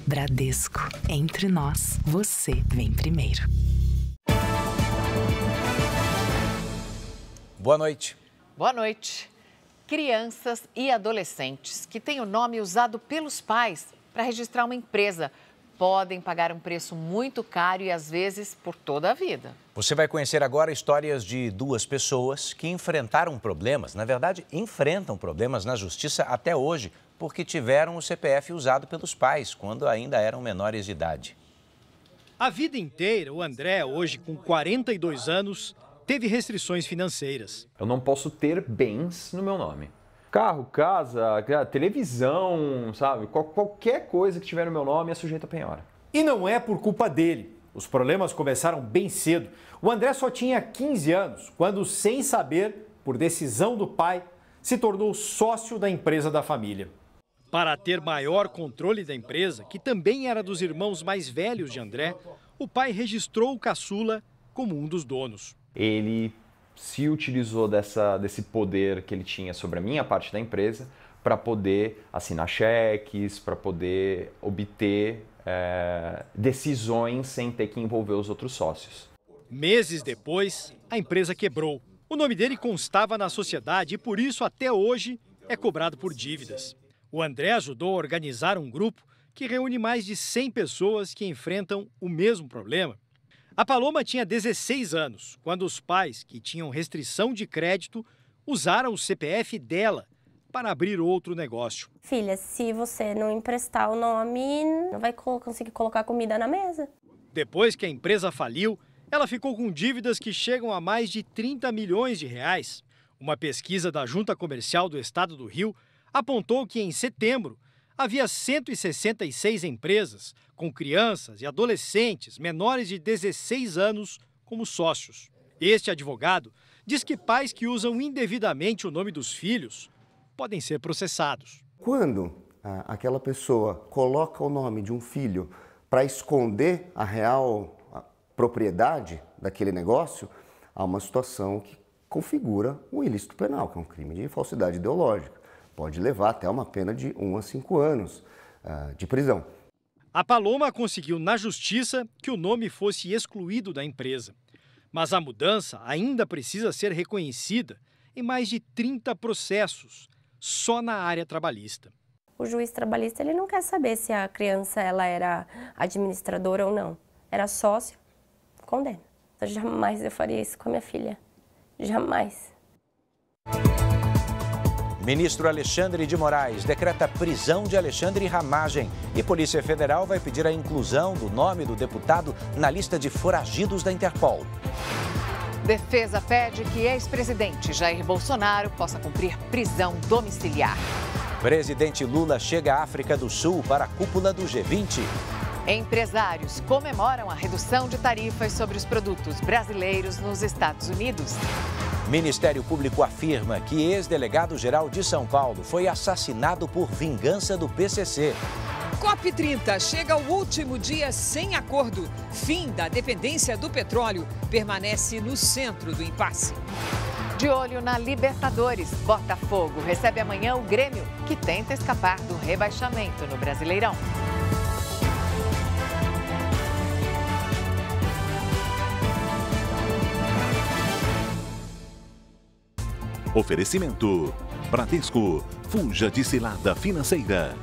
Bradesco. Entre nós, você vem primeiro. Boa noite. Boa noite. Crianças e adolescentes que têm o nome usado pelos pais para registrar uma empresa podem pagar um preço muito caro e, às vezes, por toda a vida. Você vai conhecer agora histórias de duas pessoas que enfrentaram problemas, na verdade, enfrentam problemas na justiça até hoje, porque tiveram o CPF usado pelos pais quando ainda eram menores de idade. A vida inteira, o André, hoje com 42 anos, teve restrições financeiras. Eu não posso ter bens no meu nome. Carro, casa, televisão, sabe? Qualquer coisa que tiver no meu nome é sujeito a penhora. E não é por culpa dele. Os problemas começaram bem cedo. O André só tinha 15 anos quando, sem saber, por decisão do pai, se tornou sócio da empresa da família. Para ter maior controle da empresa, que também era dos irmãos mais velhos de André, o pai registrou o caçula como um dos donos. Ele se utilizou desse poder que ele tinha sobre a minha parte da empresa para poder assinar cheques, para poder obter decisões sem ter que envolver os outros sócios. Meses depois, a empresa quebrou. O nome dele constava na sociedade e, por isso, até hoje, é cobrado por dívidas. O André ajudou a organizar um grupo que reúne mais de 100 pessoas que enfrentam o mesmo problema. A Paloma tinha 16 anos, quando os pais, que tinham restrição de crédito, usaram o CPF dela para abrir outro negócio. Filha, se você não emprestar o nome, não vai conseguir colocar comida na mesa. Depois que a empresa faliu, ela ficou com dívidas que chegam a mais de 30 milhões de reais. Uma pesquisa da Junta Comercial do Estado do Rio apontou que, em setembro, havia 166 empresas com crianças e adolescentes menores de 16 anos como sócios. Este advogado diz que pais que usam indevidamente o nome dos filhos podem ser processados. Quando aquela pessoa coloca o nome de um filho para esconder a real propriedade daquele negócio, há uma situação que configura um ilícito penal, que é um crime de falsidade ideológica. Pode levar até uma pena de 1 a 5 anos de prisão. A Paloma conseguiu na justiça que o nome fosse excluído da empresa. Mas a mudança ainda precisa ser reconhecida em mais de 30 processos, só na área trabalhista. O juiz trabalhista ele não quer saber se a criança ela era administradora ou não. Era sócio, condena. Jamais eu faria isso com a minha filha. Jamais. Ministro Alexandre de Moraes decreta prisão de Alexandre Ramagem e Polícia Federal vai pedir a inclusão do nome do deputado na lista de foragidos da Interpol. Defesa pede que ex-presidente Jair Bolsonaro possa cumprir prisão domiciliar. Presidente Lula chega à África do Sul para a cúpula do G20. Empresários comemoram a redução de tarifas sobre os produtos brasileiros nos Estados Unidos. Ministério Público afirma que ex-delegado-geral de São Paulo foi assassinado por vingança do PCC. COP30 chega ao último dia sem acordo. Fim da dependência do petróleo permanece no centro do impasse. De olho na Libertadores, Botafogo recebe amanhã o Grêmio, que tenta escapar do rebaixamento no Brasileirão. Oferecimento: Bradesco. Fuja de cilada financeira.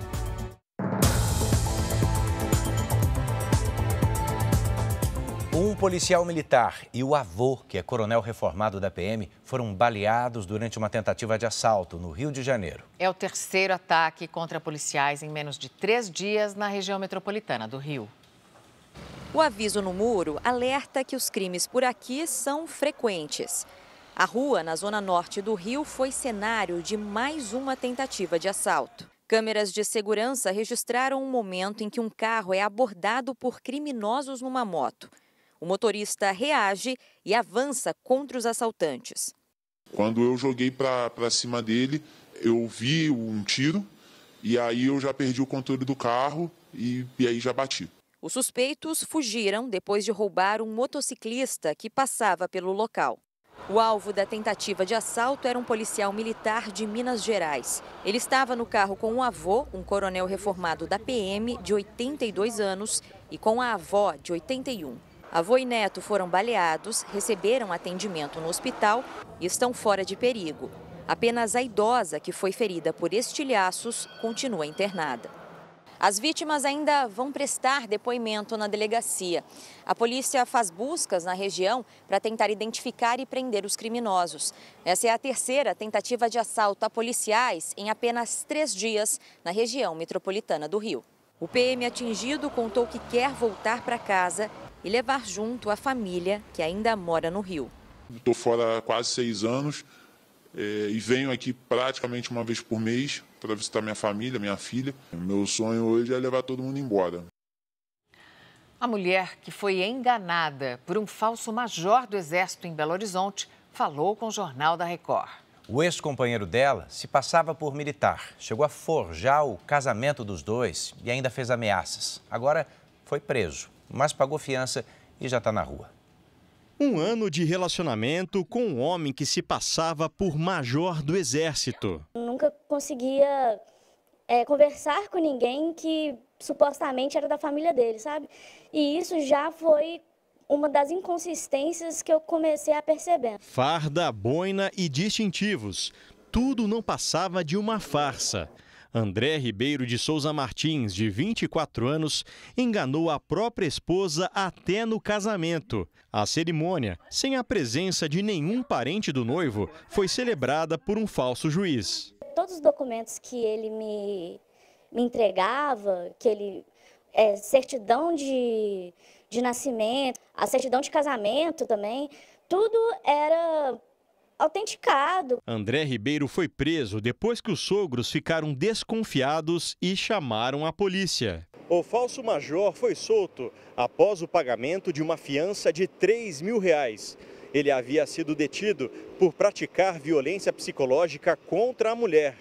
Um policial militar e o avô, que é coronel reformado da PM, foram baleados durante uma tentativa de assalto no Rio de Janeiro. É o terceiro ataque contra policiais em menos de 3 dias na região metropolitana do Rio. O aviso no muro alerta que os crimes por aqui são frequentes. A rua, na zona norte do Rio, foi cenário de mais uma tentativa de assalto. Câmeras de segurança registraram um momento em que um carro é abordado por criminosos numa moto. O motorista reage e avança contra os assaltantes. Quando eu joguei para cima dele, eu vi um tiro e aí eu já perdi o controle do carro e aí já bati. Os suspeitos fugiram depois de roubar um motociclista que passava pelo local. O alvo da tentativa de assalto era um policial militar de Minas Gerais. Ele estava no carro com o avô, um coronel reformado da PM, de 82 anos, e com a avó, de 81. Avô e neto foram baleados, receberam atendimento no hospital e estão fora de perigo. Apenas a idosa, que foi ferida por estilhaços, continua internada. As vítimas ainda vão prestar depoimento na delegacia. A polícia faz buscas na região para tentar identificar e prender os criminosos. Essa é a terceira tentativa de assalto a policiais em apenas 3 dias na região metropolitana do Rio. O PM atingido contou que quer voltar para casa e levar junto a família que ainda mora no Rio. Estou fora há quase 6 anos e venho aqui praticamente uma vez por mês para visitar minha família, minha filha. Meu sonho hoje é levar todo mundo embora. A mulher que foi enganada por um falso major do Exército em Belo Horizonte falou com o Jornal da Record. O ex-companheiro dela se passava por militar, chegou a forjar o casamento dos dois e ainda fez ameaças. Agora foi preso, mas pagou fiança e já está na rua. 1 ano de relacionamento com um homem que se passava por major do Exército. Nunca conseguia conversar com ninguém que supostamente era da família dele, sabe? E isso já foi uma das inconsistências que eu comecei a perceber. Farda, boina e distintivos. Tudo não passava de uma farsa. André Ribeiro de Souza Martins, de 24 anos, enganou a própria esposa até no casamento. A cerimônia, sem a presença de nenhum parente do noivo, foi celebrada por um falso juiz. Todos os documentos que ele me entregava, certidão de nascimento, a certidão de casamento também, tudo era autenticado. André Ribeiro foi preso depois que os sogros ficaram desconfiados e chamaram a polícia. O falso major foi solto após o pagamento de uma fiança de R$3.000. Ele havia sido detido por praticar violência psicológica contra a mulher.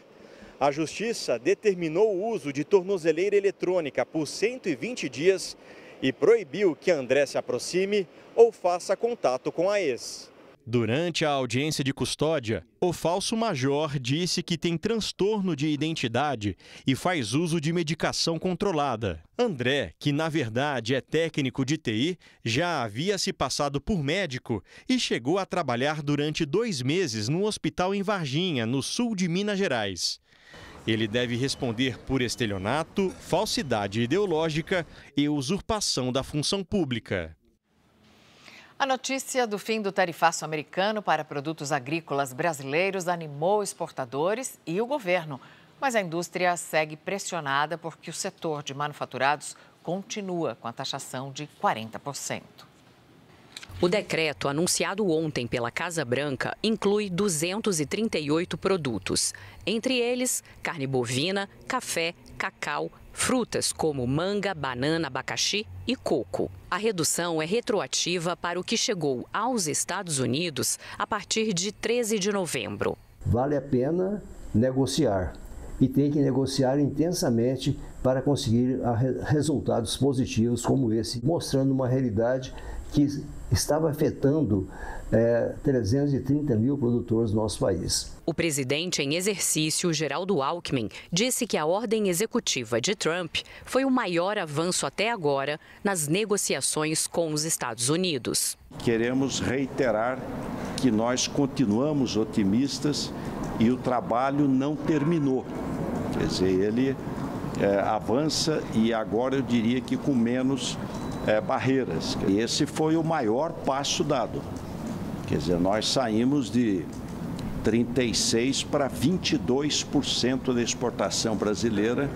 A justiça determinou o uso de tornozeleira eletrônica por 120 dias e proibiu que André se aproxime ou faça contato com a ex. Durante a audiência de custódia, o falso major disse que tem transtorno de identidade e faz uso de medicação controlada. André, que na verdade é técnico de TI, já havia se passado por médico e chegou a trabalhar durante 2 meses num hospital em Varginha, no sul de Minas Gerais. Ele deve responder por estelionato, falsidade ideológica e usurpação da função pública. A notícia do fim do tarifaço americano para produtos agrícolas brasileiros animou exportadores e o governo. Mas a indústria segue pressionada porque o setor de manufaturados continua com a taxação de 40%. O decreto anunciado ontem pela Casa Branca inclui 238 produtos. Entre eles, carne bovina, café, cacau, frutas como manga, banana, abacaxi e coco. A redução é retroativa para o que chegou aos Estados Unidos a partir de 13 de novembro. Vale a pena negociar e tem que negociar intensamente para conseguir resultados positivos como esse, mostrando uma realidade que estava afetando 330 mil produtores do nosso país. O presidente em exercício, Geraldo Alckmin, disse que a ordem executiva de Trump foi o maior avanço até agora nas negociações com os Estados Unidos. Queremos reiterar que nós continuamos otimistas e o trabalho não terminou. Quer dizer, ele avança e agora eu diria que com menos barreiras. E esse foi o maior passo dado. Quer dizer, nós saímos de 36% para 22% da exportação brasileira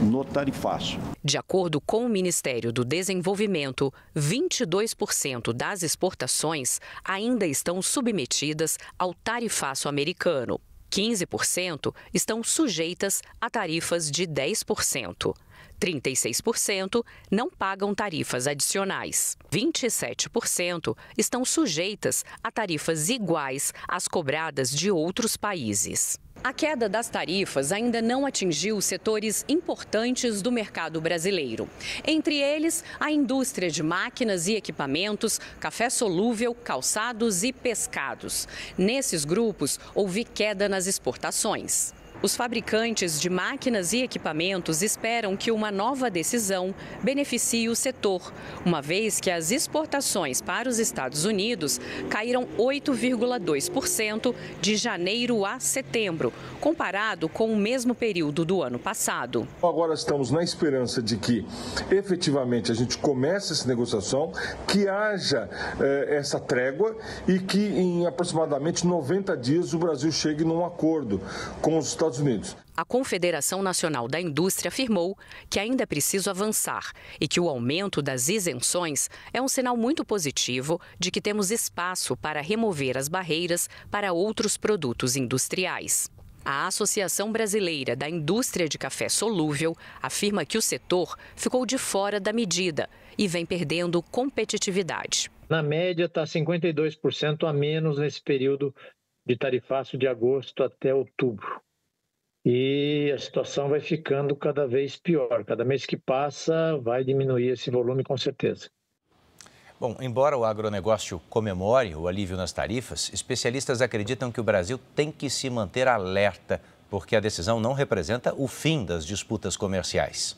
no tarifaço. De acordo com o Ministério do Desenvolvimento, 22% das exportações ainda estão submetidas ao tarifaço americano. 15% estão sujeitas a tarifas de 10%. 36% não pagam tarifas adicionais. 27% estão sujeitas a tarifas iguais às cobradas de outros países. A queda das tarifas ainda não atingiu setores importantes do mercado brasileiro. Entre eles, a indústria de máquinas e equipamentos, café solúvel, calçados e pescados. Nesses grupos, houve queda nas exportações. Os fabricantes de máquinas e equipamentos esperam que uma nova decisão beneficie o setor, uma vez que as exportações para os Estados Unidos caíram 8,2% de janeiro a setembro, comparado com o mesmo período do ano passado. Agora estamos na esperança de que, efetivamente, a gente comece essa negociação, que haja essa trégua e que em aproximadamente 90 dias o Brasil chegue num acordo com os Estados Unidos. A Confederação Nacional da Indústria afirmou que ainda é preciso avançar e que o aumento das isenções é um sinal muito positivo de que temos espaço para remover as barreiras para outros produtos industriais. A Associação Brasileira da Indústria de Café Solúvel afirma que o setor ficou de fora da medida e vem perdendo competitividade. Na média, está 52% a menos nesse período de tarifaço de agosto até outubro. E a situação vai ficando cada vez pior. Cada mês que passa, vai diminuir esse volume com certeza. Bom, embora o agronegócio comemore o alívio nas tarifas, especialistas acreditam que o Brasil tem que se manter alerta, porque a decisão não representa o fim das disputas comerciais.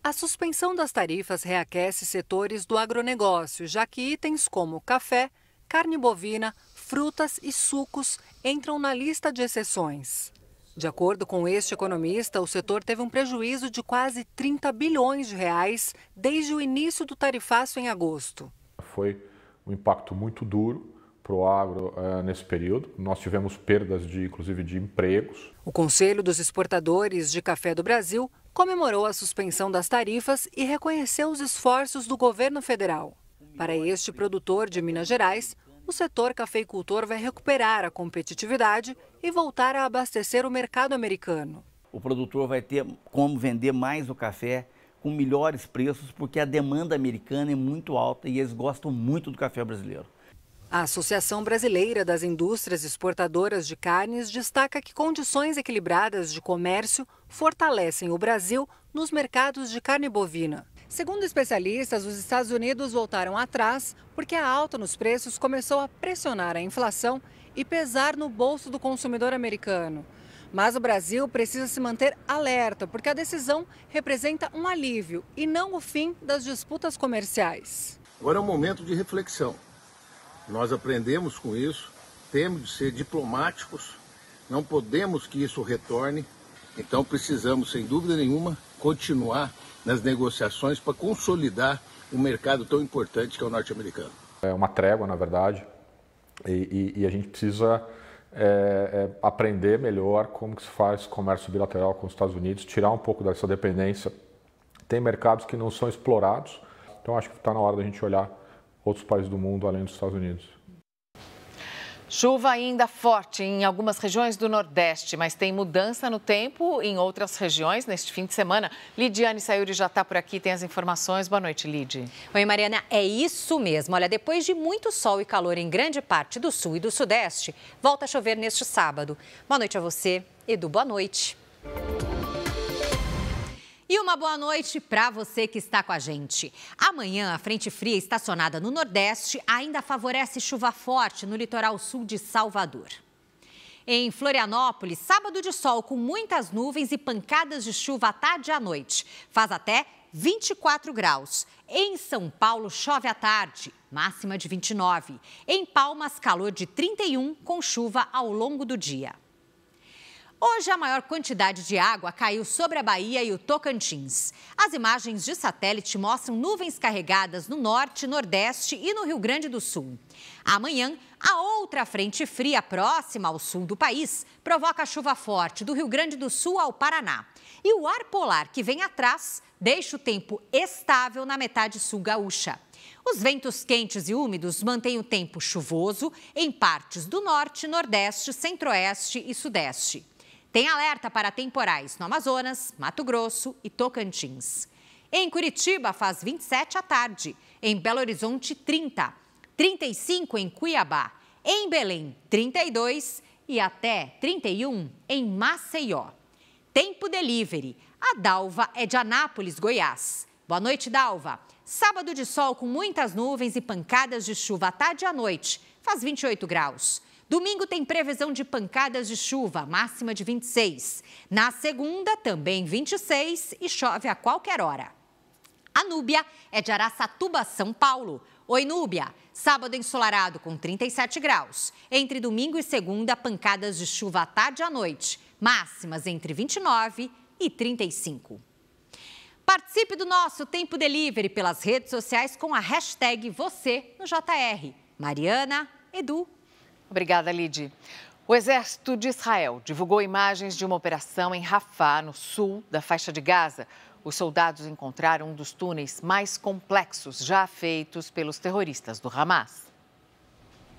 A suspensão das tarifas reaquece setores do agronegócio, já que itens como café, carne bovina, frutas e sucos entram na lista de exceções. De acordo com este economista, o setor teve um prejuízo de quase 30 bilhões de reais desde o início do tarifaço em agosto. Foi um impacto muito duro para o agro nesse período. Nós tivemos perdas, inclusive, de empregos. O Conselho dos Exportadores de Café do Brasil comemorou a suspensão das tarifas e reconheceu os esforços do governo federal. Para este produtor de Minas Gerais, o setor cafeicultor vai recuperar a competitividade e voltar a abastecer o mercado americano. O produtor vai ter como vender mais o café com melhores preços, porque a demanda americana é muito alta e eles gostam muito do café brasileiro. A Associação Brasileira das Indústrias Exportadoras de Carnes destaca que condições equilibradas de comércio fortalecem o Brasil nos mercados de carne bovina. Segundo especialistas, os Estados Unidos voltaram atrás porque a alta nos preços começou a pressionar a inflação e pesar no bolso do consumidor americano. Mas o Brasil precisa se manter alerta, porque a decisão representa um alívio e não o fim das disputas comerciais. Agora é um momento de reflexão. Nós aprendemos com isso, temos de ser diplomáticos, não podemos que isso retorne, então precisamos, sem dúvida nenhuma, continuar nas negociações para consolidar um mercado tão importante que é o norte-americano. É uma trégua, na verdade, e a gente precisa aprender melhor como que se faz comércio bilateral com os Estados Unidos, tirar um pouco dessa dependência. Tem mercados que não são explorados, então acho que está na hora da gente olhar outros países do mundo além dos Estados Unidos. Chuva ainda forte em algumas regiões do Nordeste, mas tem mudança no tempo em outras regiões neste fim de semana. Lidiane Sayuri já está por aqui, tem as informações. Boa noite, Lid. Oi, Mariana, é isso mesmo. Olha, depois de muito sol e calor em grande parte do sul e do sudeste, volta a chover neste sábado. Boa noite a você, Edu, boa noite. E uma boa noite para você que está com a gente. Amanhã, a frente fria estacionada no Nordeste ainda favorece chuva forte no litoral sul de Salvador. Em Florianópolis, sábado de sol com muitas nuvens e pancadas de chuva à tarde e à noite. Faz até 24 graus. Em São Paulo, chove à tarde, máxima de 29. Em Palmas, calor de 31, com chuva ao longo do dia. Hoje, a maior quantidade de água caiu sobre a Bahia e o Tocantins. As imagens de satélite mostram nuvens carregadas no norte, nordeste e no Rio Grande do Sul. Amanhã, a outra frente fria próxima ao sul do país provoca chuva forte do Rio Grande do Sul ao Paraná. E o ar polar que vem atrás deixa o tempo estável na metade sul gaúcha. Os ventos quentes e úmidos mantêm o tempo chuvoso em partes do norte, nordeste, centro-oeste e sudeste. Tem alerta para temporais no Amazonas, Mato Grosso e Tocantins. Em Curitiba, faz 27 à tarde. Em Belo Horizonte, 30. 35 em Cuiabá. Em Belém, 32. e até 31 em Maceió. Tempo Delivery. A Dalva é de Anápolis, Goiás. Boa noite, Dalva. Sábado de sol com muitas nuvens e pancadas de chuva à tarde e à noite. Faz 28 graus. Domingo tem previsão de pancadas de chuva, máxima de 26. Na segunda, também 26 e chove a qualquer hora. A Núbia é de Araçatuba, São Paulo. Oi, Núbia. Sábado ensolarado com 37 graus. Entre domingo e segunda, pancadas de chuva à tarde e à noite. Máximas entre 29 e 35. Participe do nosso Tempo Delivery pelas redes sociais com a hashtag você no JR. Mariana, Edu. Obrigada, Lid. O Exército de Israel divulgou imagens de uma operação em Rafah, no sul da faixa de Gaza. Os soldados encontraram um dos túneis mais complexos já feitos pelos terroristas do Hamas.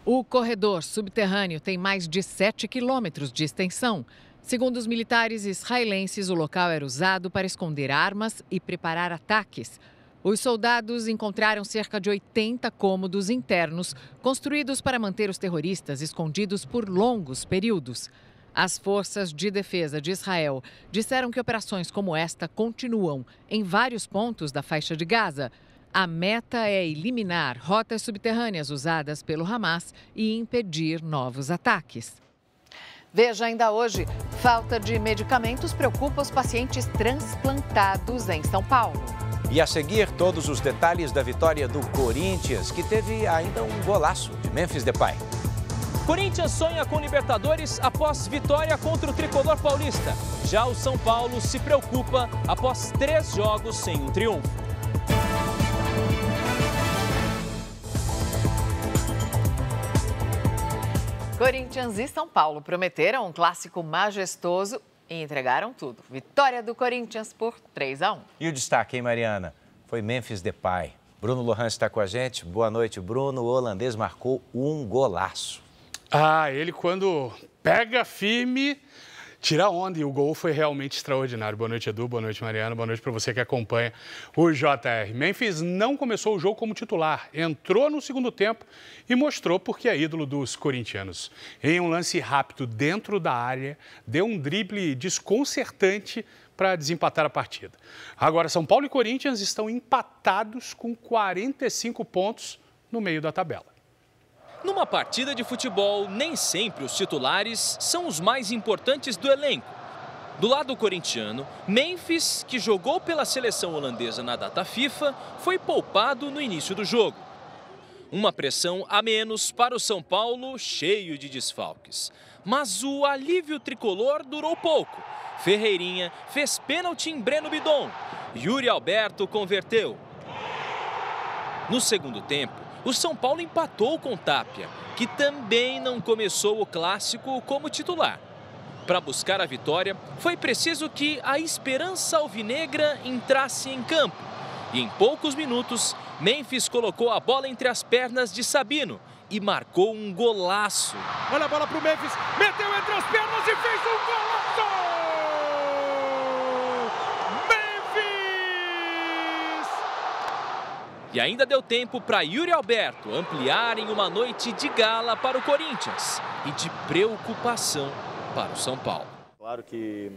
O corredor subterrâneo tem mais de 7 quilômetros de extensão. Segundo os militares israelenses, o local era usado para esconder armas e preparar ataques. Os soldados encontraram cerca de 80 cômodos internos, construídos para manter os terroristas escondidos por longos períodos. As forças de defesa de Israel disseram que operações como esta continuam em vários pontos da faixa de Gaza. A meta é eliminar rotas subterrâneas usadas pelo Hamas e impedir novos ataques. Veja ainda hoje, falta de medicamentos preocupa os pacientes transplantados em São Paulo. E a seguir, todos os detalhes da vitória do Corinthians, que teve ainda um golaço de Memphis Depay. Corinthians sonha com Libertadores após vitória contra o tricolor paulista. Já o São Paulo se preocupa após 3 jogos sem um triunfo. Corinthians e São Paulo prometeram um clássico majestoso e entregaram tudo. Vitória do Corinthians por 3-1. E o destaque, hein, Mariana? Foi Memphis Depay. Bruno Lohan está com a gente. Boa noite, Bruno. O holandês marcou um golaço. Ele quando pega firme, tira onda, e o gol foi realmente extraordinário. Boa noite, Edu. Boa noite, Mariana. Boa noite para você que acompanha o JR. Memphis não começou o jogo como titular. Entrou no segundo tempo e mostrou porque é ídolo dos corintianos. Em um lance rápido dentro da área, deu um drible desconcertante para desempatar a partida. Agora, São Paulo e Corinthians estão empatados com 45 pontos no meio da tabela. Numa partida de futebol, nem sempre os titulares são os mais importantes do elenco. Do lado corintiano, Memphis, que jogou pela seleção holandesa na data FIFA, foi poupado no início do jogo. Uma pressão a menos para o São Paulo, cheio de desfalques. Mas o alívio tricolor durou pouco. Ferreirinha fez pênalti em Breno Bidon. Yuri Alberto converteu. No segundo tempo, o São Paulo empatou com Tapia, que também não começou o clássico como titular. Para buscar a vitória, foi preciso que a esperança alvinegra entrasse em campo. E em poucos minutos, Memphis colocou a bola entre as pernas de Sabino e marcou um golaço. Olha a bola para o Memphis, meteu entre as pernas e fez um golaço! E ainda deu tempo para Yuri Alberto ampliar em uma noite de gala para o Corinthians e de preocupação para o São Paulo. Claro que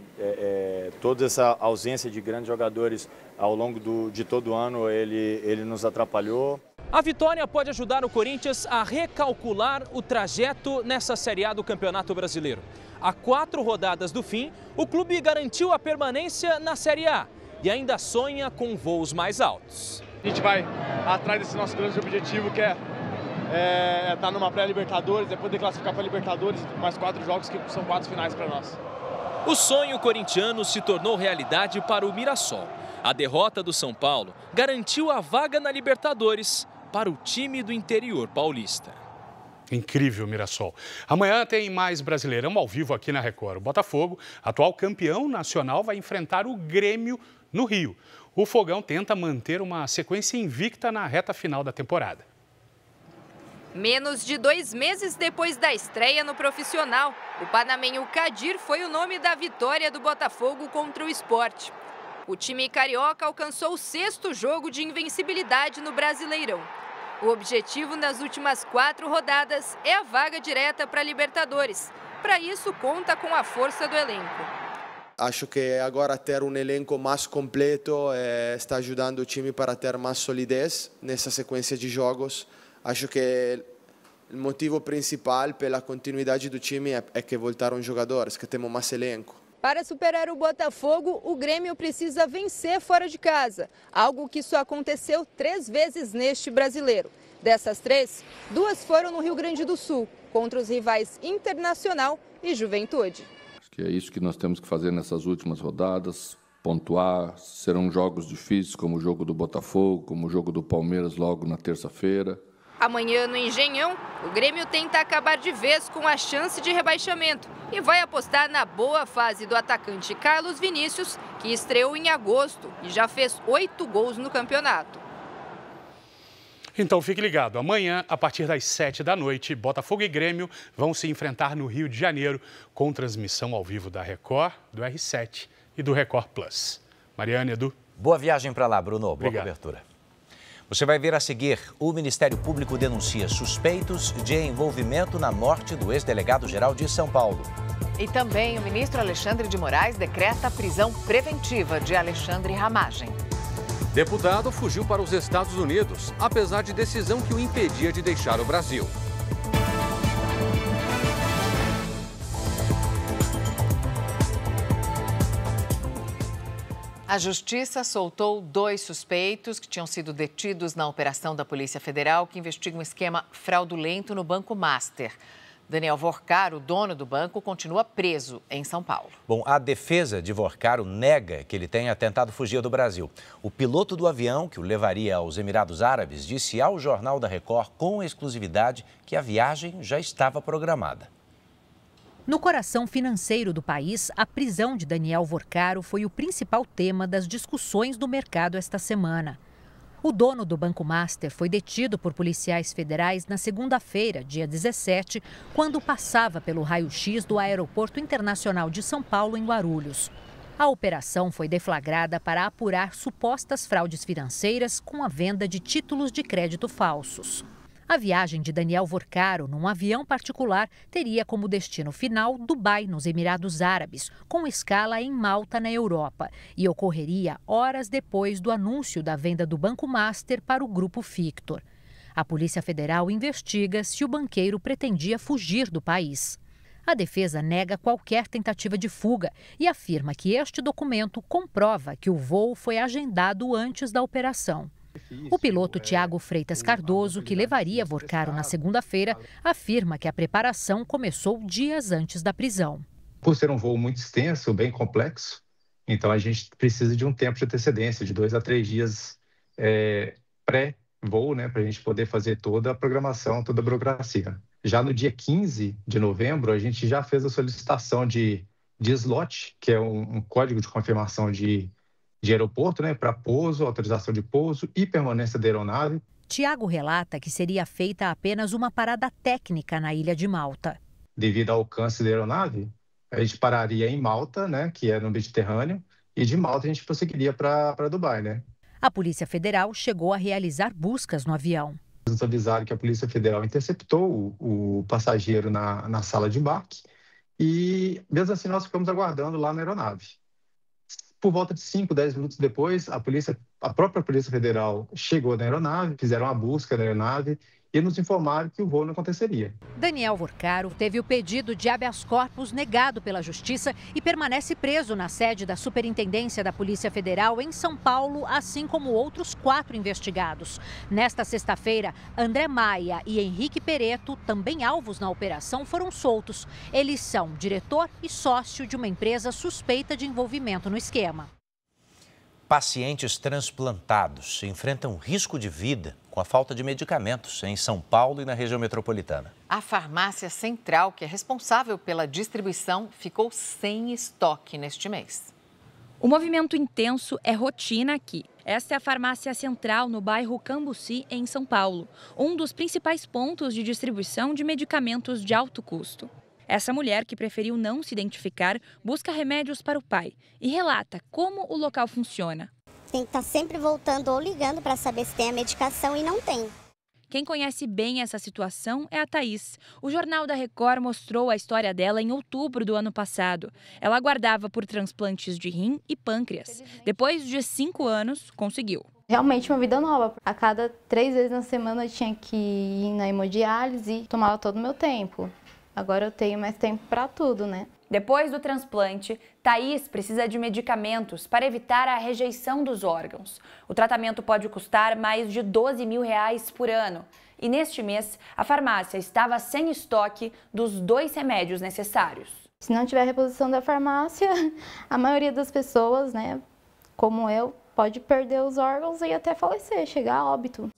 toda essa ausência de grandes jogadores ao longo de todo o ano, ele nos atrapalhou. A vitória pode ajudar o Corinthians a recalcular o trajeto nessa Série A do Campeonato Brasileiro. A 4 rodadas do fim, o clube garantiu a permanência na Série A e ainda sonha com voos mais altos. A gente vai atrás desse nosso grande objetivo, que é estar numa pré-Libertadores, depois de classificar para a Libertadores, mais 4 jogos que são 4 finais para nós. O sonho corintiano se tornou realidade para o Mirassol. A derrota do São Paulo garantiu a vaga na Libertadores para o time do interior paulista. Incrível, Mirassol. Amanhã tem mais Brasileirão ao vivo aqui na Record. O Botafogo, atual campeão nacional, vai enfrentar o Grêmio no Rio. O Fogão tenta manter uma sequência invicta na reta final da temporada. Menos de 2 meses depois da estreia no profissional, o panamenho Kadir foi o nome da vitória do Botafogo contra o Sport. O time carioca alcançou o 6º jogo de invencibilidade no Brasileirão. O objetivo nas últimas 4 rodadas é a vaga direta para a Libertadores, Para isso, conta com a força do elenco. Acho que agora ter um elenco mais completo está ajudando o time para ter mais solidez nessa sequência de jogos. Acho que o motivo principal pela continuidade do time é que voltaram jogadores, que temos mais elenco. Para superar o Botafogo, o Grêmio precisa vencer fora de casa, algo que só aconteceu 3 vezes neste Brasileiro. Dessas 3, 2 foram no Rio Grande do Sul, contra os rivais Internacional e Juventude. Acho que é isso que nós temos que fazer nessas últimas rodadas, pontuar. Serão jogos difíceis, como o jogo do Botafogo, como o jogo do Palmeiras logo na terça-feira. Amanhã, no Engenhão, o Grêmio tenta acabar de vez com a chance de rebaixamento e vai apostar na boa fase do atacante Carlos Vinícius, que estreou em agosto e já fez 8 gols no campeonato. Então fique ligado, amanhã, a partir das 7 da noite, Botafogo e Grêmio vão se enfrentar no Rio de Janeiro com transmissão ao vivo da Record, do R7 e do Record Plus. Mariana, Edu. Boa viagem para lá, Bruno. Boa Obrigado. cobertura. Você vai ver a seguir, o Ministério Público denuncia suspeitos de envolvimento na morte do ex-delegado-geral de São Paulo. E também o ministro Alexandre de Moraes decreta a prisão preventiva de Alexandre Ramagem. Deputado fugiu para os Estados Unidos, apesar de decisão que o impedia de deixar o Brasil. A Justiça soltou 2 suspeitos que tinham sido detidos na operação da Polícia Federal que investiga um esquema fraudulento no Banco Master. Daniel Vorcaro, o dono do banco, continua preso em São Paulo. Bom, a defesa de Vorcaro nega que ele tenha tentado fugir do Brasil. O piloto do avião que o levaria aos Emirados Árabes disse ao Jornal da Record com exclusividade que a viagem já estava programada. No coração financeiro do país, a prisão de Daniel Vorcaro foi o principal tema das discussões do mercado esta semana. O dono do Banco Master foi detido por policiais federais na segunda-feira, dia 17, quando passava pelo raio-x do Aeroporto Internacional de São Paulo, em Guarulhos. A operação foi deflagrada para apurar supostas fraudes financeiras com a venda de títulos de crédito falsos. A viagem de Daniel Vorcaro num avião particular teria como destino final Dubai, nos Emirados Árabes, com escala em Malta, na Europa, e ocorreria horas depois do anúncio da venda do Banco Master para o Grupo Fictor. A Polícia Federal investiga se o banqueiro pretendia fugir do país. A defesa nega qualquer tentativa de fuga e afirma que este documento comprova que o voo foi agendado antes da operação. O piloto Tiago Freitas Cardoso, que levaria Vorcaro na segunda-feira, afirma que a preparação começou dias antes da prisão. Por ser um voo muito extenso, bem complexo, então a gente precisa de um tempo de antecedência, de 2 a 3 dias pré-voo, né, para a gente poder fazer toda a programação, toda a burocracia. Já no dia 15 de novembro, a gente já fez a solicitação de slot, que é um código de confirmação de aeroporto, né, para pouso, autorização de pouso e permanência da aeronave. Tiago relata que seria feita apenas uma parada técnica na ilha de Malta. Devido ao alcance da aeronave, a gente pararia em Malta, né, que é no Mediterrâneo, e de Malta a gente prosseguiria para Dubai, né. A Polícia Federal chegou a realizar buscas no avião. Eles avisaram que a Polícia Federal interceptou o passageiro na sala de embarque e, mesmo assim, nós ficamos aguardando lá na aeronave. Por volta de 5, 10 minutos depois, a própria Polícia Federal chegou na aeronave, fizeram uma busca na aeronave e nos informaram que o voo não aconteceria. Daniel Vorcaro teve o pedido de habeas corpus negado pela Justiça e permanece preso na sede da Superintendência da Polícia Federal em São Paulo, assim como outros 4 investigados. Nesta sexta-feira, André Maia e Henrique Pereto, também alvos na operação, foram soltos. Eles são diretor e sócio de uma empresa suspeita de envolvimento no esquema. Pacientes transplantados enfrentam risco de vida com a falta de medicamentos em São Paulo e na região metropolitana. A farmácia central, que é responsável pela distribuição, ficou sem estoque neste mês. O movimento intenso é rotina aqui. Esta é a farmácia central no bairro Cambuci, em São Paulo, um dos principais pontos de distribuição de medicamentos de alto custo. Essa mulher, que preferiu não se identificar, busca remédios para o pai e relata como o local funciona. Tem que estar sempre voltando ou ligando para saber se tem a medicação e não tem. Quem conhece bem essa situação é a Thaís. O Jornal da Record mostrou a história dela em outubro do ano passado. Ela aguardava por transplantes de rim e pâncreas. Depois de 5 anos, conseguiu. Realmente uma vida nova. A cada 3 vezes na semana eu tinha que ir na hemodiálise e tomava todo o meu tempo. Agora eu tenho mais tempo para tudo, né? Depois do transplante, Thaís precisa de medicamentos para evitar a rejeição dos órgãos. O tratamento pode custar mais de R$12 mil por ano. E neste mês, a farmácia estava sem estoque dos 2 remédios necessários. Se não tiver reposição da farmácia, a maioria das pessoas, né, como eu, pode perder os órgãos e até falecer, chegar a óbito.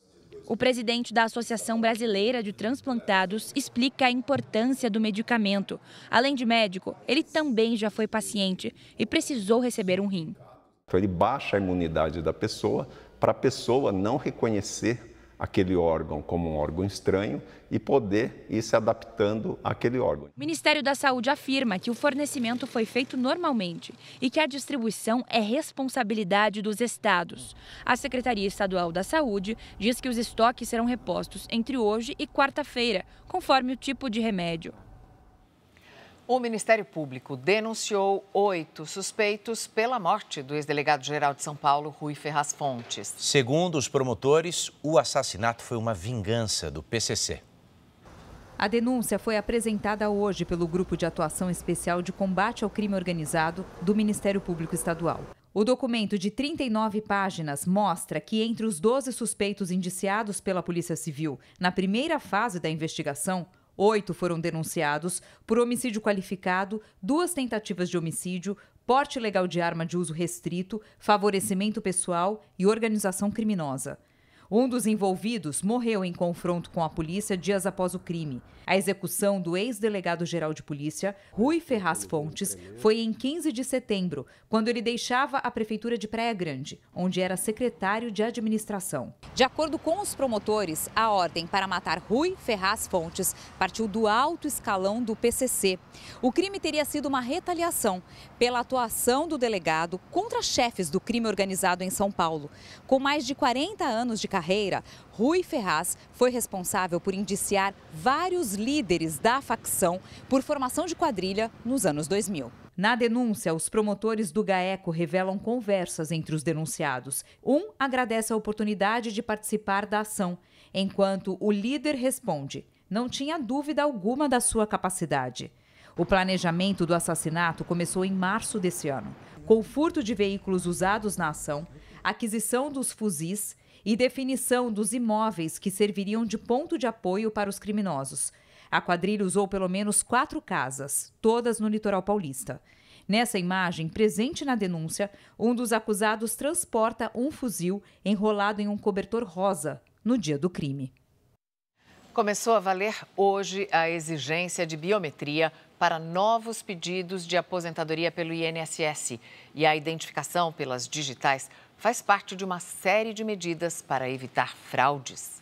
O presidente da Associação Brasileira de Transplantados explica a importância do medicamento. Além de médico, ele também já foi paciente e precisou receber um rim. Então ele baixa a imunidade da pessoa para a pessoa não reconhecer aquele órgão como um órgão estranho e poder ir se adaptando àquele órgão. O Ministério da Saúde afirma que o fornecimento foi feito normalmente e que a distribuição é responsabilidade dos estados. A Secretaria Estadual da Saúde diz que os estoques serão repostos entre hoje e quarta-feira, conforme o tipo de remédio. O Ministério Público denunciou 8 suspeitos pela morte do ex-delegado-geral de São Paulo, Rui Ferraz Fontes. Segundo os promotores, o assassinato foi uma vingança do PCC. A denúncia foi apresentada hoje pelo Grupo de Atuação Especial de Combate ao Crime Organizado do Ministério Público Estadual. O documento de 39 páginas mostra que entre os 12 suspeitos indiciados pela Polícia Civil na primeira fase da investigação, 8 foram denunciados por homicídio qualificado, 2 tentativas de homicídio, porte ilegal de arma de uso restrito, favorecimento pessoal e organização criminosa. Um dos envolvidos morreu em confronto com a polícia dias após o crime. A execução do ex-delegado-geral de polícia, Rui Ferraz Fontes, foi em 15 de setembro, quando ele deixava a prefeitura de Praia Grande, onde era secretário de administração. De acordo com os promotores, a ordem para matar Rui Ferraz Fontes partiu do alto escalão do PCC. O crime teria sido uma retaliação pela atuação do delegado contra chefes do crime organizado em São Paulo. Com mais de 40 anos de carreira, Rui Ferraz foi responsável por indiciar vários líderes da facção por formação de quadrilha nos anos 2000. Na denúncia, os promotores do GAECO revelam conversas entre os denunciados. Um agradece a oportunidade de participar da ação, enquanto o líder responde: não tinha dúvida alguma da sua capacidade. O planejamento do assassinato começou em março desse ano, com o furto de veículos usados na ação, aquisição dos fuzis e definição dos imóveis que serviriam de ponto de apoio para os criminosos. A quadrilha usou pelo menos 4 casas, todas no litoral paulista. Nessa imagem, presente na denúncia, um dos acusados transporta um fuzil enrolado em um cobertor rosa no dia do crime. Começou a valer hoje a exigência de biometria para novos pedidos de aposentadoria pelo INSS. E a identificação pelas digitais faz parte de uma série de medidas para evitar fraudes.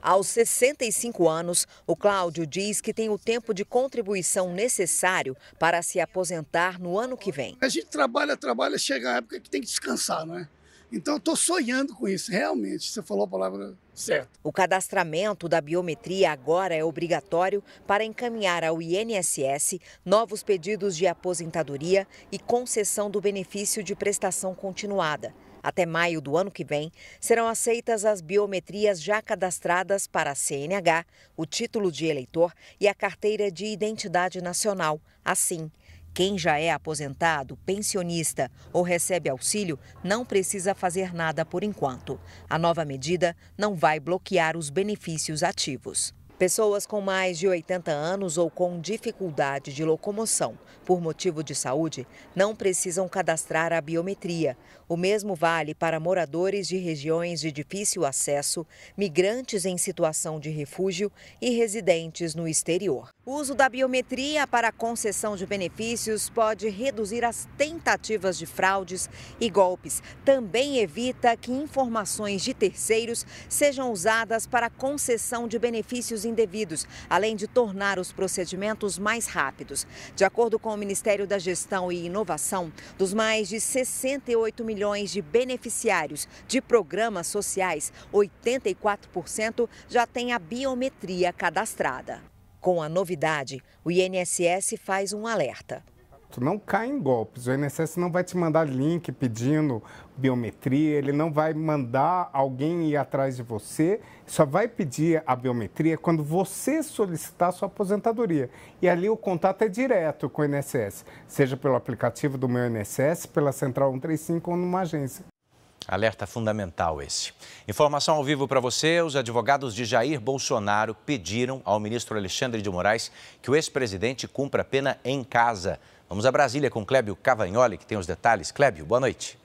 Aos 65 anos, o Cláudio diz que tem o tempo de contribuição necessário para se aposentar no ano que vem. A gente trabalha, chega a época que tem que descansar, não é? Então, eu estou sonhando com isso, realmente, você falou a palavra certa. O cadastramento da biometria agora é obrigatório para encaminhar ao INSS novos pedidos de aposentadoria e concessão do benefício de prestação continuada. Até maio do ano que vem, serão aceitas as biometrias já cadastradas para a CNH, o título de eleitor e a carteira de identidade nacional. Assim, quem já é aposentado, pensionista ou recebe auxílio não precisa fazer nada por enquanto. A nova medida não vai bloquear os benefícios ativos. Pessoas com mais de 80 anos ou com dificuldade de locomoção por motivo de saúde não precisam cadastrar a biometria. O mesmo vale para moradores de regiões de difícil acesso, migrantes em situação de refúgio e residentes no exterior. O uso da biometria para a concessão de benefícios pode reduzir as tentativas de fraudes e golpes. Também evita que informações de terceiros sejam usadas para a concessão de benefícios indevidos, além de tornar os procedimentos mais rápidos. De acordo com o Ministério da Gestão e Inovação, dos mais de 68 milhões de beneficiários de programas sociais, 84% já têm a biometria cadastrada. Com a novidade, o INSS faz um alerta. Não cai em golpes. O INSS não vai te mandar link pedindo biometria, ele não vai mandar alguém ir atrás de você, só vai pedir a biometria quando você solicitar sua aposentadoria. E ali o contato é direto com o INSS, seja pelo aplicativo do Meu INSS, pela Central 135 ou numa agência. Alerta fundamental esse. Informação ao vivo para você. Os advogados de Jair Bolsonaro pediram ao ministro Alexandre de Moraes que o ex-presidente cumpra a pena em casa. Vamos a Brasília com Clébio Cavagnoli, que tem os detalhes. Clébio, boa noite.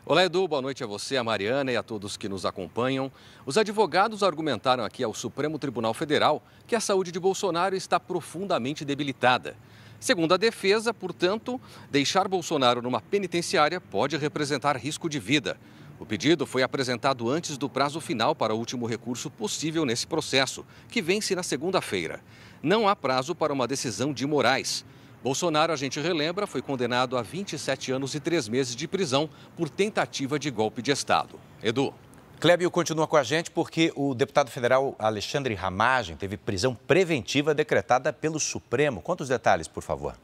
Olá, Edu. Boa noite a você, a Mariana e a todos que nos acompanham. Os advogados argumentaram aqui ao Supremo Tribunal Federal que a saúde de Bolsonaro está profundamente debilitada. Segundo a defesa, portanto, deixar Bolsonaro numa penitenciária pode representar risco de vida. O pedido foi apresentado antes do prazo final para o último recurso possível nesse processo, que vence na segunda-feira. Não há prazo para uma decisão de Moraes. Bolsonaro, a gente relembra, foi condenado a 27 anos e 3 meses de prisão por tentativa de golpe de Estado. Edu. Clébio continua com a gente porque o deputado federal Alexandre Ramagem teve prisão preventiva decretada pelo Supremo. Conta os detalhes, por favor.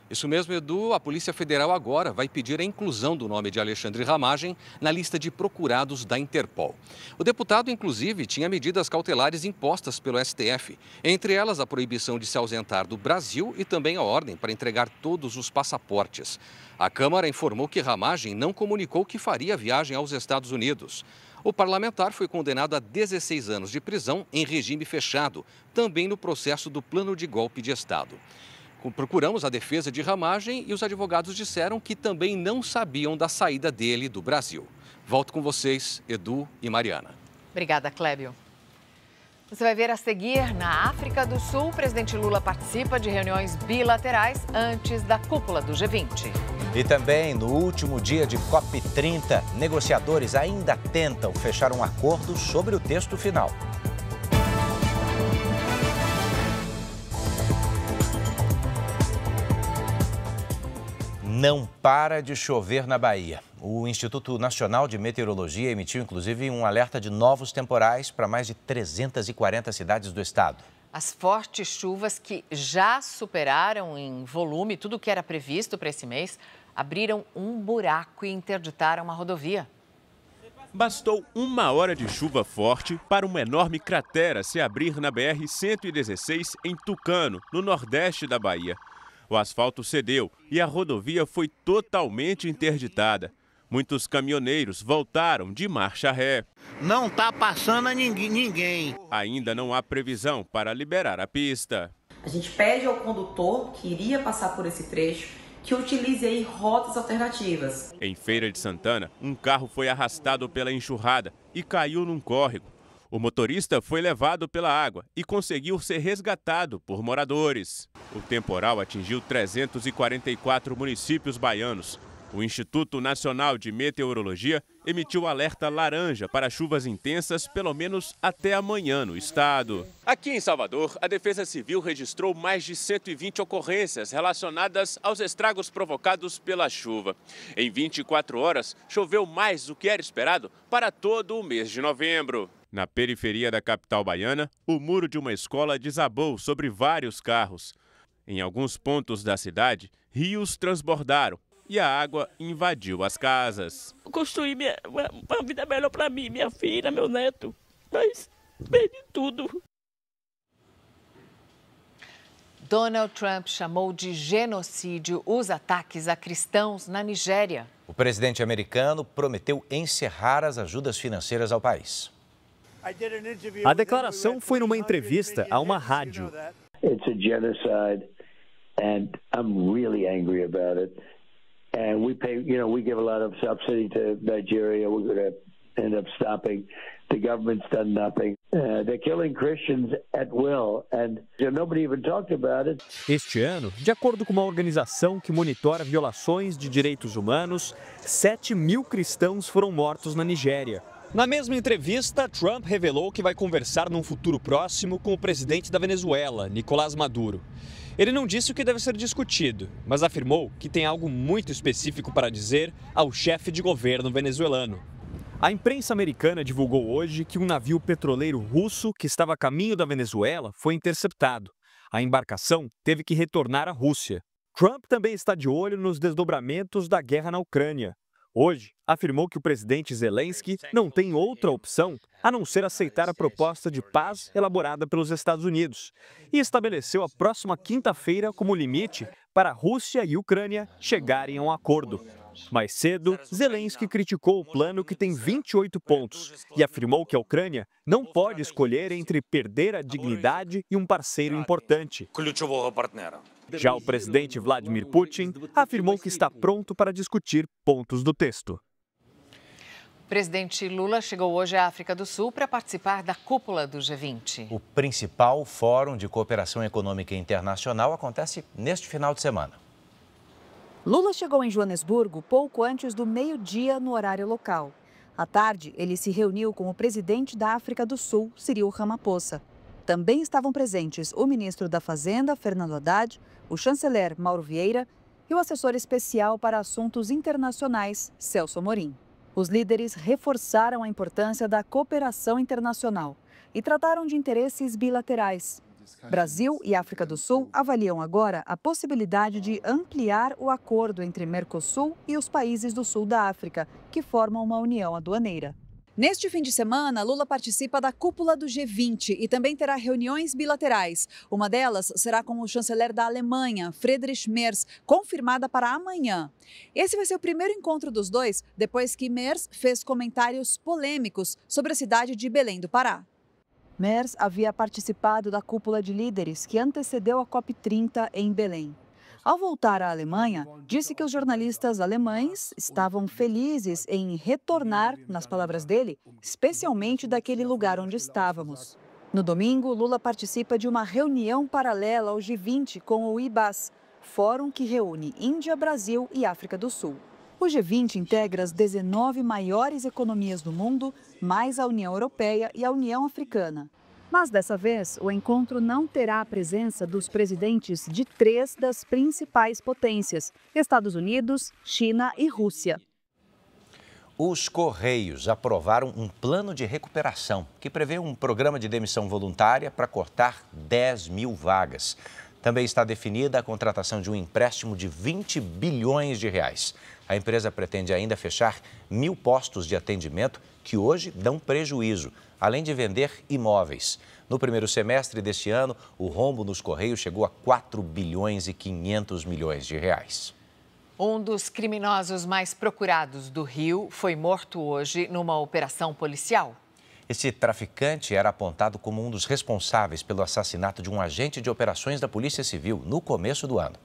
Isso mesmo, Edu. A Polícia Federal agora vai pedir a inclusão do nome de Alexandre Ramagem na lista de procurados da Interpol. O deputado, inclusive, tinha medidas cautelares impostas pelo STF, entre elas a proibição de se ausentar do Brasil e também a ordem para entregar todos os passaportes. A Câmara informou que Ramagem não comunicou que faria a viagem aos Estados Unidos. O parlamentar foi condenado a 16 anos de prisão em regime fechado, também no processo do plano de golpe de Estado. Procuramos a defesa de Ramagem e os advogados disseram que também não sabiam da saída dele do Brasil. Volto com vocês, Edu e Mariana. Obrigada, Clébio. Você vai ver a seguir, na África do Sul, o presidente Lula participa de reuniões bilaterais antes da cúpula do G20. E também, no último dia de COP30, negociadores ainda tentam fechar um acordo sobre o texto final. Não para de chover na Bahia. O Instituto Nacional de Meteorologia emitiu, inclusive, um alerta de novos temporais para mais de 340 cidades do estado. As fortes chuvas que já superaram em volume tudo o que era previsto para esse mês, abriram um buraco e interditaram uma rodovia. Bastou 1 hora de chuva forte para uma enorme cratera se abrir na BR-116 em Tucano, no nordeste da Bahia. O asfalto cedeu e a rodovia foi totalmente interditada. Muitos caminhoneiros voltaram de marcha ré. Não está passando a ninguém. Ainda não há previsão para liberar a pista. A gente pede ao condutor que iria passar por esse trecho que utilize aí rotas alternativas. Em Feira de Santana, um carro foi arrastado pela enxurrada e caiu num córrego. O motorista foi levado pela água e conseguiu ser resgatado por moradores. O temporal atingiu 344 municípios baianos. O Instituto Nacional de Meteorologia emitiu alerta laranja para chuvas intensas pelo menos até amanhã no estado. Aqui em Salvador, a Defesa Civil registrou mais de 120 ocorrências relacionadas aos estragos provocados pela chuva. Em 24 horas, choveu mais do que era esperado para todo o mês de novembro. Na periferia da capital baiana, o muro de uma escola desabou sobre vários carros. Em alguns pontos da cidade, rios transbordaram e a água invadiu as casas. Construí uma vida melhor para mim, minha filha, meu neto, mas perdi tudo. Donald Trump chamou de genocídio os ataques a cristãos na Nigéria. O presidente americano prometeu encerrar as ajudas financeiras ao país. A declaração foi numa entrevista a uma rádio. It's a genocide and I'm really angry about it. And we pay, we give a lot of subsidy to Nigeria. We're going to end up stopping the government's done nothing. They're killing Christians at will, and nobody even talked about it. Este ano, de acordo com uma organização que monitora violações de direitos humanos, 7.000 cristãos foram mortos na Nigéria. Na mesma entrevista, Trump revelou que vai conversar num futuro próximo com o presidente da Venezuela, Nicolás Maduro. Ele não disse o que deve ser discutido, mas afirmou que tem algo muito específico para dizer ao chefe de governo venezuelano. A imprensa americana divulgou hoje que um navio petroleiro russo que estava a caminho da Venezuela foi interceptado. A embarcação teve que retornar à Rússia. Trump também está de olho nos desdobramentos da guerra na Ucrânia. Hoje, afirmou que o presidente Zelensky não tem outra opção a não ser aceitar a proposta de paz elaborada pelos Estados Unidos e estabeleceu a próxima quinta-feira como limite para a Rússia e a Ucrânia chegarem a um acordo. Mais cedo, Zelensky criticou o plano que tem 28 pontos e afirmou que a Ucrânia não pode escolher entre perder a dignidade e um parceiro importante. Já o presidente Vladimir Putin afirmou que está pronto para discutir pontos do texto. O presidente Lula chegou hoje à África do Sul para participar da cúpula do G20. O principal fórum de cooperação econômica internacional acontece neste final de semana. Lula chegou em Joanesburgo pouco antes do meio-dia no horário local. À tarde, ele se reuniu com o presidente da África do Sul, Cyril Ramaphosa. Também estavam presentes o ministro da Fazenda, Fernando Haddad, o chanceler Mauro Vieira e o assessor especial para assuntos internacionais, Celso Amorim. Os líderes reforçaram a importância da cooperação internacional e trataram de interesses bilaterais. Brasil e África do Sul avaliam agora a possibilidade de ampliar o acordo entre Mercosul e os países do sul da África, que formam uma união aduaneira. Neste fim de semana, Lula participa da cúpula do G20 e também terá reuniões bilaterais. Uma delas será com o chanceler da Alemanha, Friedrich Merz, confirmada para amanhã. Esse vai ser o primeiro encontro dos dois depois que Merz fez comentários polêmicos sobre a cidade de Belém do Pará. Merz havia participado da cúpula de líderes que antecedeu a COP30 em Belém. Ao voltar à Alemanha, disse que os jornalistas alemães estavam felizes em retornar, nas palavras dele, especialmente daquele lugar onde estávamos. No domingo, Lula participa de uma reunião paralela ao G20 com o IBAS, fórum que reúne Índia, Brasil e África do Sul. O G20 integra as 19 maiores economias do mundo, mais a União Europeia e a União Africana. Mas dessa vez, o encontro não terá a presença dos presidentes de 3 das principais potências: Estados Unidos, China e Rússia. Os Correios aprovaram um plano de recuperação que prevê um programa de demissão voluntária para cortar 10.000 vagas. Também está definida a contratação de um empréstimo de 20 bilhões de reais. A empresa pretende ainda fechar 1.000 postos de atendimento que hoje dão prejuízo, além de vender imóveis. No primeiro semestre deste ano, o rombo nos Correios chegou a 4 bilhões e 500 milhões de reais. Um dos criminosos mais procurados do Rio foi morto hoje numa operação policial. Esse traficante era apontado como um dos responsáveis pelo assassinato de um agente de operações da Polícia Civil no começo do ano.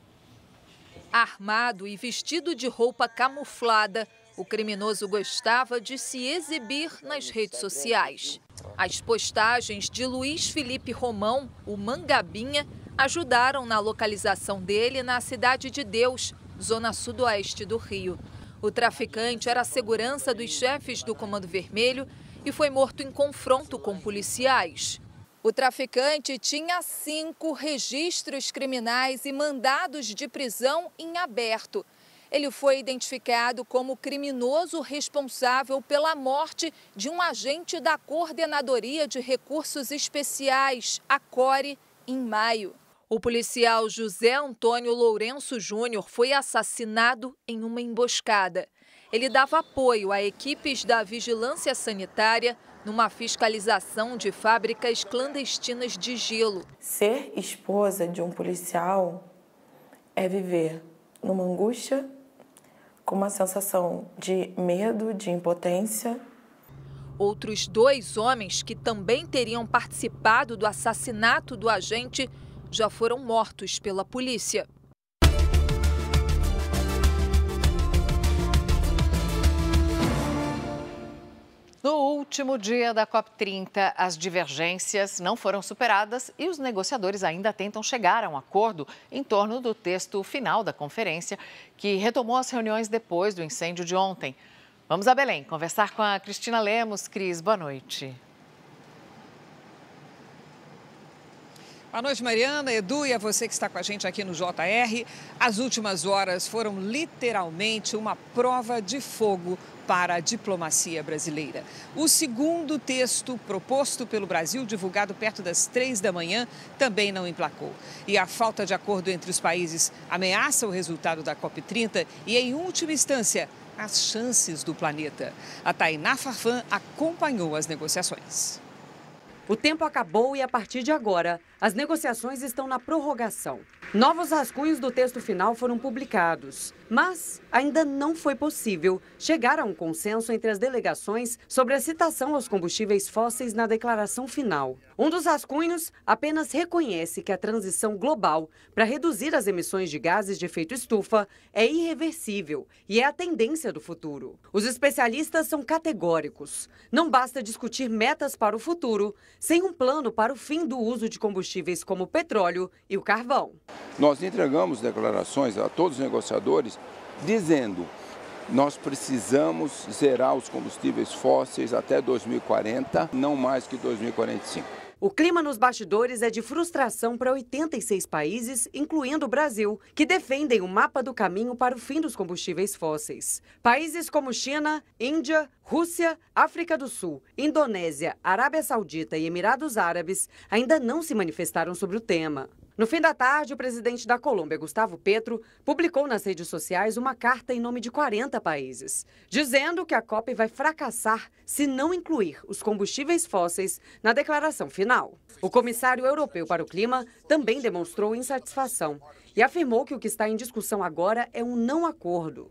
Armado e vestido de roupa camuflada, o criminoso gostava de se exibir nas redes sociais. As postagens de Luiz Felipe Romão, o Mangabinha, ajudaram na localização dele na Cidade de Deus, zona sudoeste do Rio. O traficante era a segurança dos chefes do Comando Vermelho e foi morto em confronto com policiais. O traficante tinha 5 registros criminais e mandados de prisão em aberto. Ele foi identificado como criminoso responsável pela morte de um agente da Coordenadoria de Recursos Especiais, a CORE, em maio. O policial José Antônio Lourenço Júnior foi assassinado em uma emboscada. Ele dava apoio a equipes da Vigilância Sanitária numa fiscalização de fábricas clandestinas de gelo. Ser esposa de um policial é viver numa angústia, com uma sensação de medo, de impotência. Outros 2 homens que também teriam participado do assassinato do agente já foram mortos pela polícia. No último dia da COP30, as divergências não foram superadas e os negociadores ainda tentam chegar a um acordo em torno do texto final da conferência, que retomou as reuniões depois do incêndio de ontem. Vamos a Belém conversar com a Cristina Lemos. Cris, boa noite. Boa noite, Mariana, Edu e a você que está com a gente aqui no JR. As últimas horas foram literalmente uma prova de fogo para a diplomacia brasileira. O segundo texto proposto pelo Brasil, divulgado perto das 3 da manhã, também não emplacou. E a falta de acordo entre os países ameaça o resultado da COP30 e, em última instância, as chances do planeta. A Tainá Farfan acompanhou as negociações. O tempo acabou e, a partir de agora, as negociações estão na prorrogação. Novos rascunhos do texto final foram publicados, mas ainda não foi possível chegar a um consenso entre as delegações sobre a citação aos combustíveis fósseis na declaração final. Um dos rascunhos apenas reconhece que a transição global para reduzir as emissões de gases de efeito estufa é irreversível e é a tendência do futuro. Os especialistas são categóricos. Não basta discutir metas para o futuro sem um plano para o fim do uso de combustíveis como o petróleo e o carvão. Nós entregamos declarações a todos os negociadores dizendo: nós precisamos zerar os combustíveis fósseis até 2040, não mais que 2045. O clima nos bastidores é de frustração para 86 países, incluindo o Brasil, que defendem o mapa do caminho para o fim dos combustíveis fósseis. Países como China, Índia, Rússia, África do Sul, Indonésia, Arábia Saudita e Emirados Árabes ainda não se manifestaram sobre o tema. No fim da tarde, o presidente da Colômbia, Gustavo Petro, publicou nas redes sociais uma carta em nome de 40 países, dizendo que a COP vai fracassar se não incluir os combustíveis fósseis na declaração final. O comissário europeu para o clima também demonstrou insatisfação e afirmou que o que está em discussão agora é um não acordo.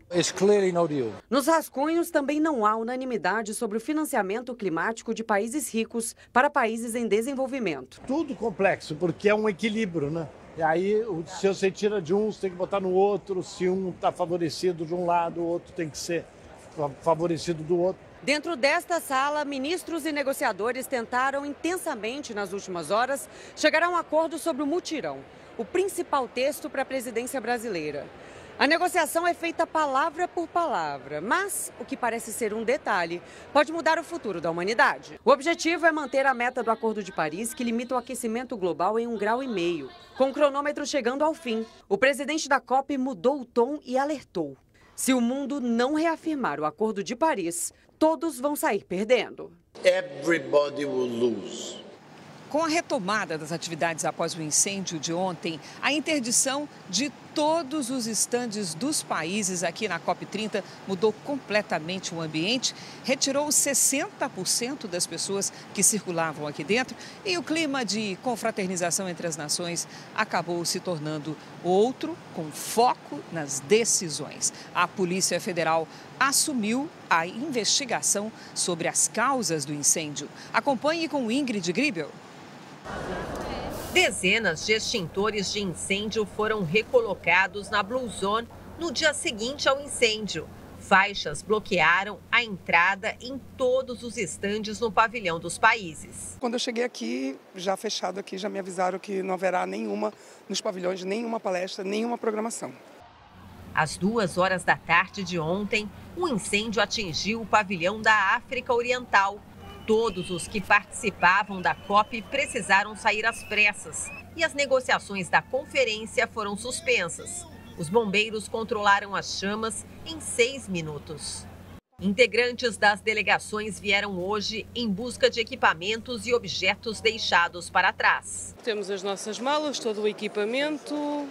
Nos rascunhos também não há unanimidade sobre o financiamento climático de países ricos para países em desenvolvimento. Tudo complexo, porque é um equilíbrio, né? E aí, se você tira de um, você tem que botar no outro. Se um está favorecido de um lado, o outro tem que ser favorecido do outro. Dentro desta sala, ministros e negociadores tentaram intensamente nas últimas horas chegar a um acordo sobre o mutirão, o principal texto para a presidência brasileira. A negociação é feita palavra por palavra, mas o que parece ser um detalhe pode mudar o futuro da humanidade. O objetivo é manter a meta do Acordo de Paris, que limita o aquecimento global em 1,5 graus. Com o cronômetro chegando ao fim, o presidente da COP mudou o tom e alertou: se o mundo não reafirmar o Acordo de Paris, todos vão sair perdendo. Everybody will lose. Com a retomada das atividades após o incêndio de ontem, a interdição de todos os estandes dos países aqui na COP30 mudou completamente o ambiente, retirou 60% das pessoas que circulavam aqui dentro e o clima de confraternização entre as nações acabou se tornando outro, com foco nas decisões. A Polícia Federal assumiu a investigação sobre as causas do incêndio. Acompanhe com Ingrid Gribel. Dezenas de extintores de incêndio foram recolocados na Blue Zone no dia seguinte ao incêndio. Faixas bloquearam a entrada em todos os estandes no pavilhão dos países. Quando eu cheguei aqui, já fechado aqui, já me avisaram que não haverá nenhuma nos pavilhões, nenhuma palestra, nenhuma programação. Às 2h da tarde de ontem, o incêndio atingiu o pavilhão da África Oriental. Todos os que participavam da COP precisaram sair às pressas e as negociações da conferência foram suspensas. Os bombeiros controlaram as chamas em 6 minutos. Integrantes das delegações vieram hoje em busca de equipamentos e objetos deixados para trás. Temos as nossas malas, todo o equipamento,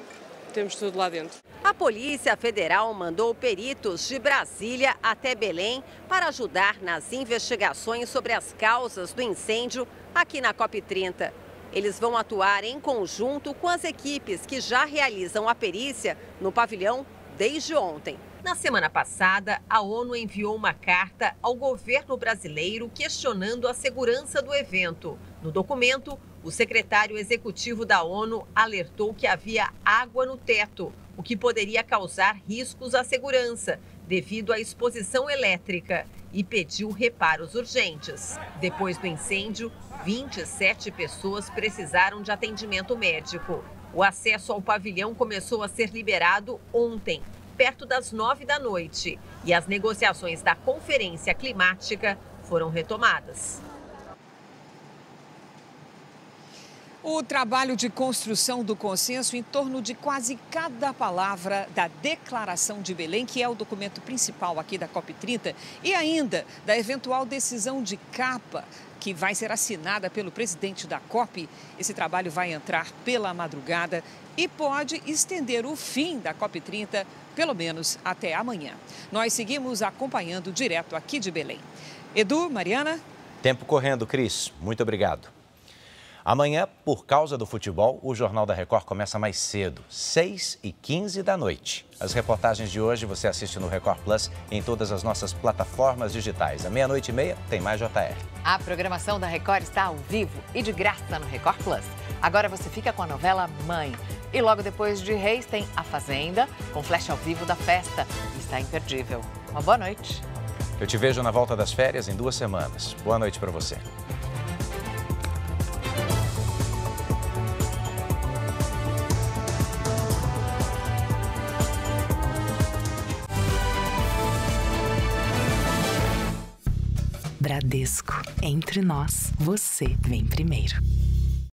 temos tudo lá dentro. A Polícia Federal mandou peritos de Brasília até Belém para ajudar nas investigações sobre as causas do incêndio aqui na COP30. Eles vão atuar em conjunto com as equipes que já realizam a perícia no pavilhão desde ontem. Na semana passada, a ONU enviou uma carta ao governo brasileiro questionando a segurança do evento. No documento, o secretário executivo da ONU alertou que havia água no teto, o que poderia causar riscos à segurança devido à exposição elétrica. e pediu reparos urgentes. Depois do incêndio, 27 pessoas precisaram de atendimento médico. O acesso ao pavilhão começou a ser liberado ontem, perto das 9 da noite, e as negociações da Conferência Climática foram retomadas. O trabalho de construção do consenso em torno de quase cada palavra da Declaração de Belém, que é o documento principal aqui da COP30, e ainda da eventual decisão de capa, que vai ser assinada pelo presidente da COP. Esse trabalho vai entrar pela madrugada e pode estender o fim da COP30, pelo menos até amanhã. Nós seguimos acompanhando direto aqui de Belém. Edu, Mariana? Tempo correndo, Cris. Muito obrigado. Amanhã, por causa do futebol, o Jornal da Record começa mais cedo, 6h15 da noite. As reportagens de hoje você assiste no Record Plus em todas as nossas plataformas digitais. À 00:30 tem mais JR. A programação da Record está ao vivo e de graça no Record Plus. Agora você fica com a novela Mãe. E logo depois de Reis tem A Fazenda, com flash ao vivo da festa. Está imperdível. Uma boa noite. Eu te vejo na volta das férias em 2 semanas. Boa noite para você. Bradesco. Entre nós, você vem primeiro.